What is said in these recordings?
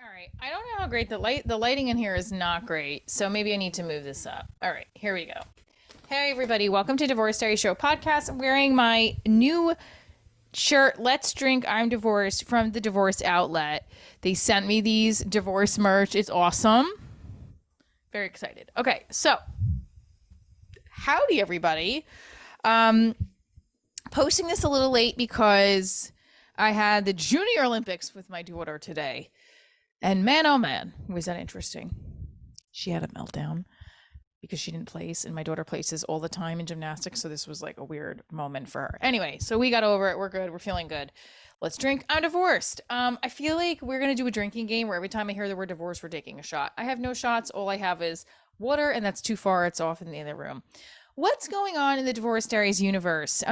All right. I don't know how great the lighting in here is not great. So maybe I need to move this up. All right, here we go. Hey everybody, welcome to Divorce Diary Show podcast. I'm wearing my new shirt, Let's Drink I'm Divorced from the Divorce Outlet. They sent me these divorce merch. It's awesome. Very excited. Okay, so howdy everybody. Um Posting this a little late because I had the Junior Olympics with my daughter today. And man, oh man, was that interesting. She had a meltdown because she didn't place, and my daughter places all the time in gymnastics. So this was like a weird moment for her. Anyway, so we got over it. We're good. We're feeling good. Let's drink. I'm divorced. I feel like we're going to do a drinking game where every time I hear the word divorce, we're taking a shot. I have no shots. All I have is water, and that's too far. It's off in the other room. What's going on in the Divorce Diaries universe?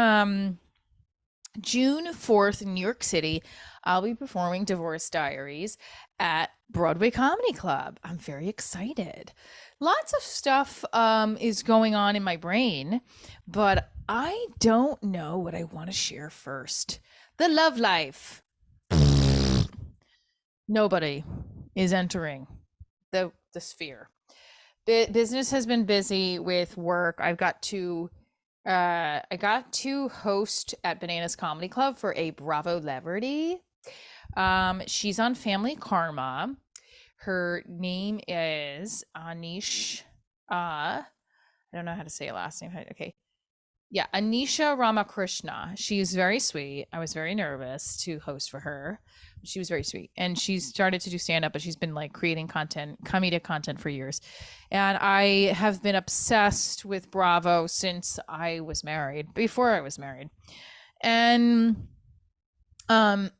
June 4th in New York City, I'll be performing Divorce Diaries at Broadway Comedy Club. I'm very excited. Lots of stuff is going on in my brain, but I don't know what I want to share first. The love life. Nobody is entering the sphere. Business has been busy with work. I got to host at Bananas Comedy Club for a Bravo celebrity. She's on Family Karma. Her name is Anish. I don't know how to say her last name. Okay. Yeah, Anisha Ramakrishna. She's very sweet. I was very nervous to host for her. She was very sweet. And she's started to do stand up, but she's been like creating content, comedic content for years. And I have been obsessed with Bravo since I was married, before I was married. And um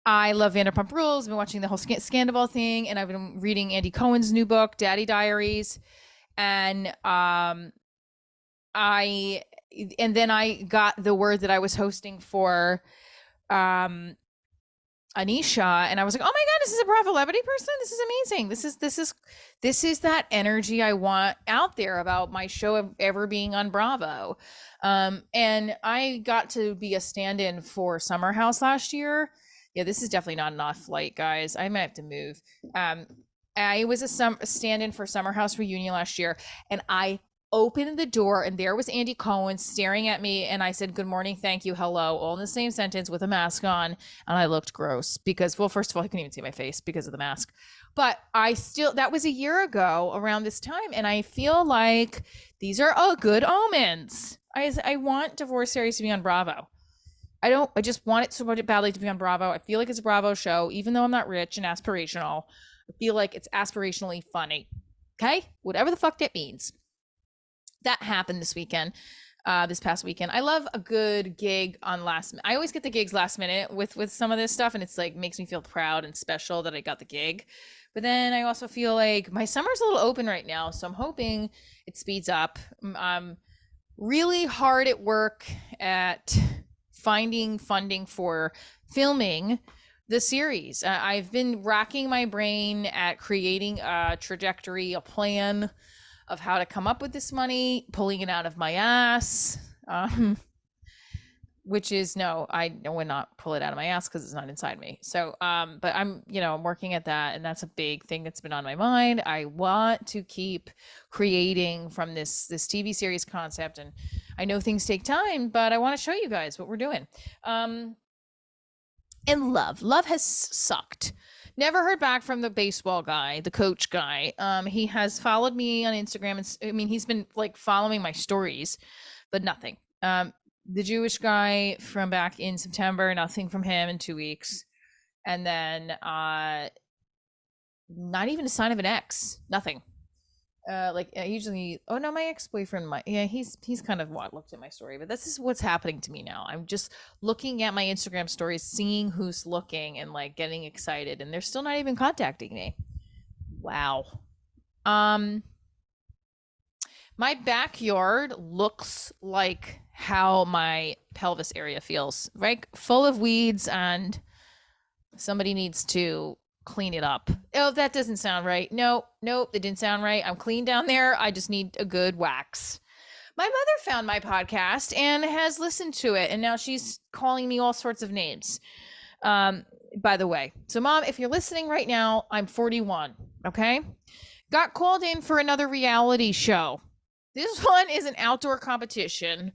I love Vanderpump Rules. I've been watching the whole Scandival thing, and I've been reading Andy Cohen's new book, Daddy Diaries. And I and then I got the word that I was hosting for um Anisha, and I was like, "Oh my god, this is a Bravo celebrity person. This is amazing. This is that energy I want out there about my show ever being on Bravo." And I got to be a stand-in for Summer House last year. Yeah, this is definitely not enough light, guys. I might have to move. Um, I was a stand-in for Summer House reunion last year, and I opened the door and there was Andy Cohen staring at me, and I said good morning, thank you, hello, all in the same sentence with a mask on, and I looked gross because, well, first of all, I couldn't even see my face because of the mask. But that was a year ago around this time, and I feel like these are all good omens. I want Divorce Series to be on Bravo. I just want it so badly to be on Bravo. I feel like it's a Bravo show, even though I'm not rich and aspirational. I feel like it's aspirationally funny. Okay? Whatever the fuck that means. That happened this past weekend. I love a good gig on last minute. I always get the gigs last minute with some of this stuff, and it's like makes me feel proud and special that I got the gig. But then I also feel like my summer's a little open right now, so I'm hoping it speeds up. I'm really hard at work at finding funding for filming the series. I've been racking my brain at creating a trajectory, a plan of how to come up with this money, pulling it out of my ass. Which is no, I would not pull it out of my ass because it's not inside me. So, but I'm working at that, and that's a big thing that's been on my mind. I want to keep creating from this TV series concept, and I know things take time, but I want to show you guys what we're doing. And love has sucked. Never heard back from the baseball guy, the coach guy. He has followed me on Instagram, and he's been like following my stories, but nothing. The Jewish guy from back in September, nothing from him in 2 weeks. And then not even a sign of an ex, nothing. Usually, oh no, my ex-boyfriend he's kind of what looked at my story, but this is what's happening to me now. I'm just looking at my Instagram stories, seeing who's looking and like getting excited, and they're still not even contacting me. Wow. My backyard looks like how my pelvis area feels, right? Full of weeds, and somebody needs to clean it up. Oh, that doesn't sound right. Nope, that didn't sound right. I'm clean down there. I just need a good wax. My mother found my podcast and has listened to it, and now she's calling me all sorts of names. by the way. So, Mom, if you're listening right now, I'm 41. Okay. Got called in for another reality show. This one is an outdoor competition.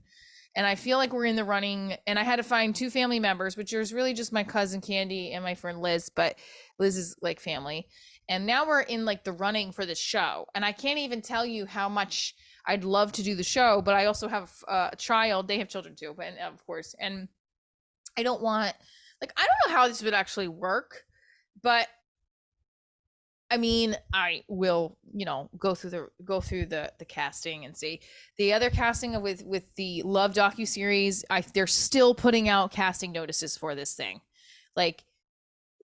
And I feel like we're in the running. And I had to find 2 family members, which is really just my cousin Candy and my friend Liz. But Liz is like family. And now we're in like the running for this show. And I can't even tell you how much I'd love to do the show. But I also have a child. They have children too, but of course. And I don't want, like, I don't know how this would actually work, but I mean, I will, go through the casting and see. The other casting with the Love docuseries, they're still putting out casting notices for this thing. Like,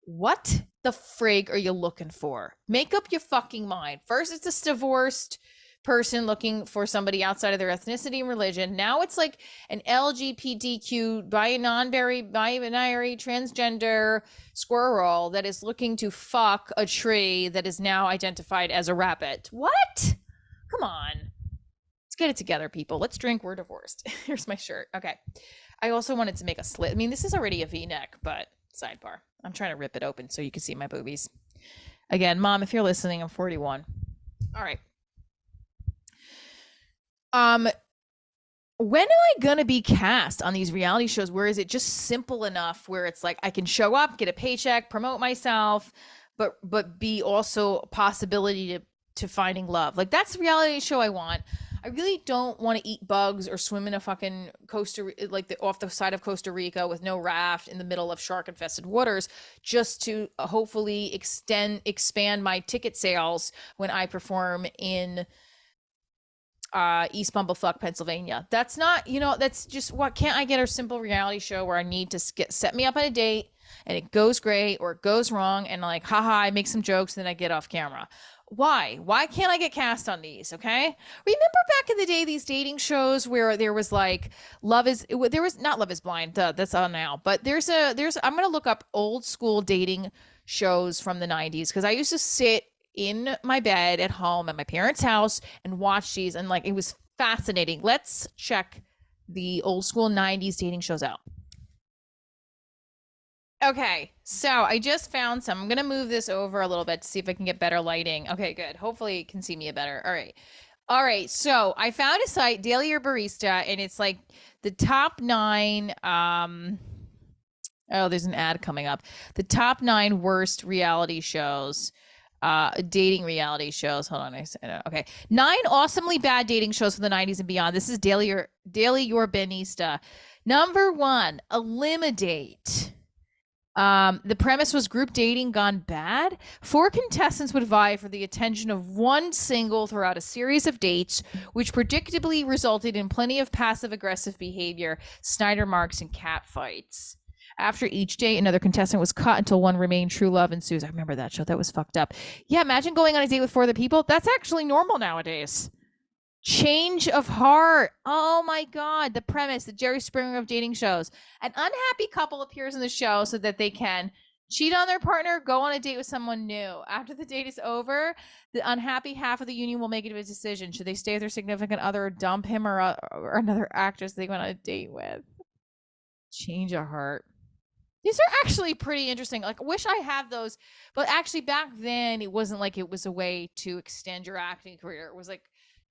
what the frig are you looking for? Make up your fucking mind. First, it's a divorced person looking for somebody outside of their ethnicity and religion. Now it's like an LGBTQ binary transgender squirrel that is looking to fuck a tree that is now identified as a rabbit. What? Come on. Let's get it together, people. Let's drink. We're divorced. Here's my shirt. Okay. I also wanted to make a slit. I mean, this is already a V-neck, but sidebar. I'm trying to rip it open so you can see my boobies. Again, Mom, if you're listening, I'm 41. All right. When am I gonna be cast on these reality shows? Where is it just simple enough where it's like I can show up, get a paycheck, promote myself, but be also a possibility to finding love? Like, that's the reality show I want. I really don't want to eat bugs or swim in a fucking off the side of Costa Rica with no raft in the middle of shark infested waters just to hopefully expand my ticket sales when I perform in East Bumblefuck, Pennsylvania. That's not, that's just, what can't I get a simple reality show where I need to set me up on a date and it goes great or it goes wrong and like, haha, I make some jokes and then I get off camera. Why can't I get cast on these? Okay. Remember back in the day, these dating shows where there was like there was not Love is Blind. That's on now, but I'm going to look up old school dating shows from the 90s. Cause I used to sit in my bed at home at my parents' house and watch these, and like it was fascinating. Let's check the old school 90s dating shows out. Okay, so I just found some. I'm gonna move this over a little bit to see if I can get better lighting. Okay, good. Hopefully you can see me better. All right, so I found a site, Daily or Barista, and it's like the top 9 oh, there's an ad coming up. The top 9 worst reality shows, dating reality shows. Hold on, okay. 9 awesomely bad dating shows from the 90s and beyond. This is Daily or Benista. Number 1, Eliminate. The premise was group dating gone bad. 4 contestants would vie for the attention of one single throughout a series of dates, which predictably resulted in plenty of passive-aggressive behavior, Snyder marks, and cat fights. After each date, another contestant was cut until one remained. True love ensues. I remember that show. That was fucked up. Yeah, imagine going on a date with 4 other people. That's actually normal nowadays. Change of heart. Oh my God. The premise, the Jerry Springer of dating shows. An unhappy couple appears in the show so that they can cheat on their partner, go on a date with someone new. After the date is over, the unhappy half of the union will make a decision. Should they stay with their significant other or dump him or another actress they went on a date with? Change of heart. These are actually pretty interesting. Like, I wish I have those, but actually back then it wasn't like it was a way to extend your acting career. It was like,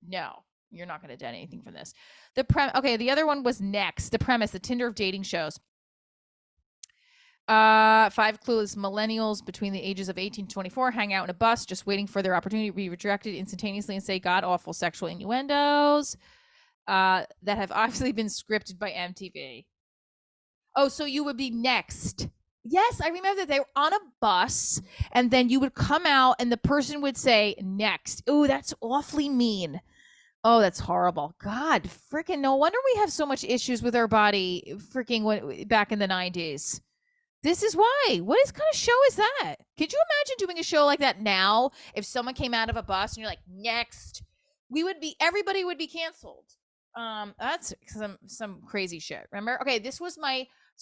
no, you're not going to do anything from this. Okay, the other one was Next. The premise, the Tinder of dating shows. 5 clueless millennials between the ages of 18 to 24 hang out in a bus just waiting for their opportunity to be rejected instantaneously and say god awful sexual innuendos that have obviously been scripted by MTV. Oh, so you would be next. Yes, I remember that they were on a bus and then you would come out and the person would say next. Oh, that's awfully mean. Oh, that's horrible. God, freaking no wonder we have so much issues with our body freaking back in the 90s. This is why. What kind of show is that? Could you imagine doing a show like that now if someone came out of a bus and you're like, next? Everybody would be canceled. That's some crazy shit. Remember? Okay, this was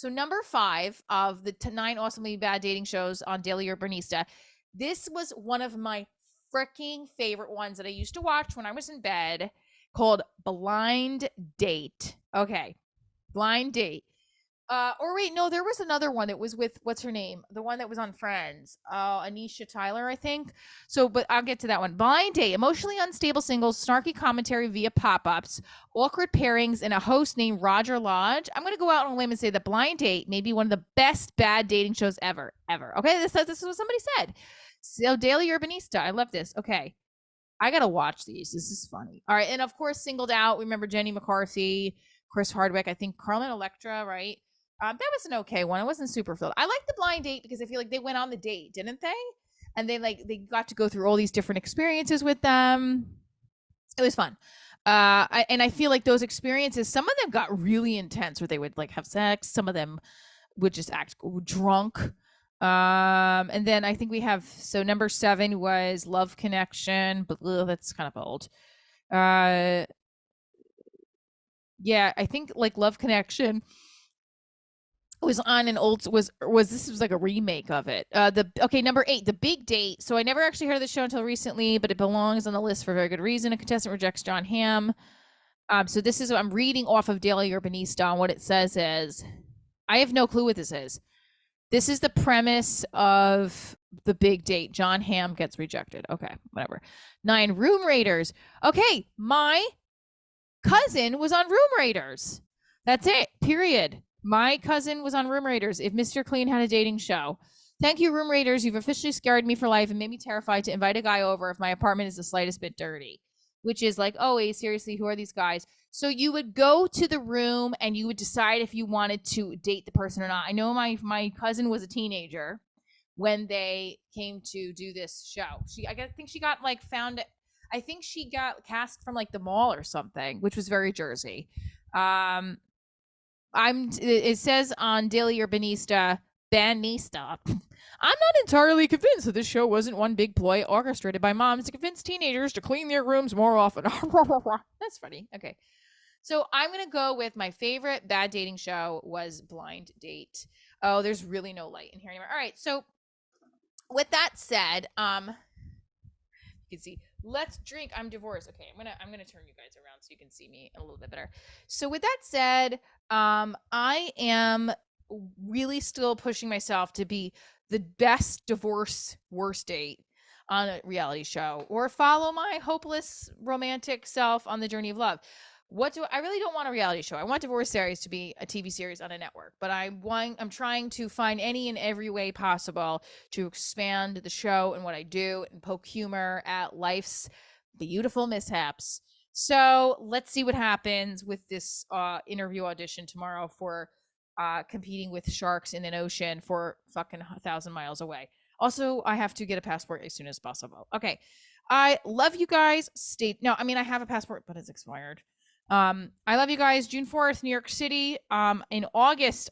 number 5 of the 9 awesomely bad dating shows on Daily or Bernista. This was one of my freaking favorite ones that I used to watch when I was in bed, called Blind Date. Okay, Blind Date. Or wait, no, there was another one. It was with what's her name? The one that was on Friends. Anisha Tyler, I think. So, but I'll get to that one. Blind date, emotionally unstable singles, snarky commentary via pop-ups, awkward pairings, and a host named Roger Lodge. I'm gonna go out on a limb and say that Blind Date may be one of the best bad dating shows ever. Okay, this is what somebody said. So Daily Urbanista, I love this. Okay, I gotta watch these. This is funny. All right, and of course, singled out. Remember Jenny McCarthy, Chris Hardwick, I think Carlin Electra, right? That was an okay one. It wasn't super filled. I like the blind date because I feel like they went on the date, didn't they? And they got to go through all these different experiences with them. It was fun. I feel like those experiences, some of them got really intense where they would like have sex. Some of them would just act drunk. And then I think we have, so number 7 was Love Connection, but that's kind of old. Yeah, I think like Love Connection was on an old was this was like a remake of it. Number 8, The Big Date. So I never actually heard of the show until recently, but it belongs on the list for a very good reason. A contestant rejects John Hamm. So this is, I'm reading off of Daily Urbanista, and what it says is, I have no clue what this is. This is the premise of The Big Date. John Hamm gets rejected. Okay, whatever. 9, Room Raiders. Okay, my cousin was on Room Raiders. That's it, period. My cousin was on Room Raiders. If Mr. Clean had a dating show. Thank you, Room Raiders. You've officially scarred me for life and made me terrified to invite a guy over if my apartment is the slightest bit dirty. Which is like, oh, wait, seriously, who are these guys? So you would go to the room and you would decide if you wanted to date the person or not. I know my cousin was a teenager when they came to do this show. I think she got like found. I think she got cast from like the mall or something, which was very Jersey. It says on Daily Urbanista, Banista. I'm not entirely convinced that this show wasn't one big ploy orchestrated by moms to convince teenagers to clean their rooms more often. That's funny. Okay. So I'm going to go with my favorite bad dating show was Blind Date. Oh, there's really no light in here anymore. All right. So with that said, you can see, let's drink. I'm divorced. Okay. I'm going to turn you guys around so you can see me a little bit better. So with that said, I am really still pushing myself to be the best divorce worst date on a reality show, or follow my hopeless romantic self on the journey of love. I really don't want a reality show. I want Divorce Series to be a TV series on a network, but I'm trying to find any and every way possible to expand the show and what I do and poke humor at life's beautiful mishaps. So let's see what happens with this interview audition tomorrow for competing with sharks in an ocean for fucking 1,000 miles away. Also, I have to get a passport as soon as possible. Okay. I love you guys. I have a passport, but it's expired. I love you guys. June 4th, New York City. In August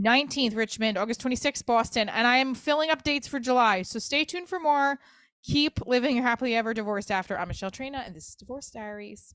19th, Richmond. August 26th, Boston. And I am filling up dates for July. So stay tuned for more. Keep living your happily ever divorced after. I'm Michelle Trina, and this is Divorce Diaries.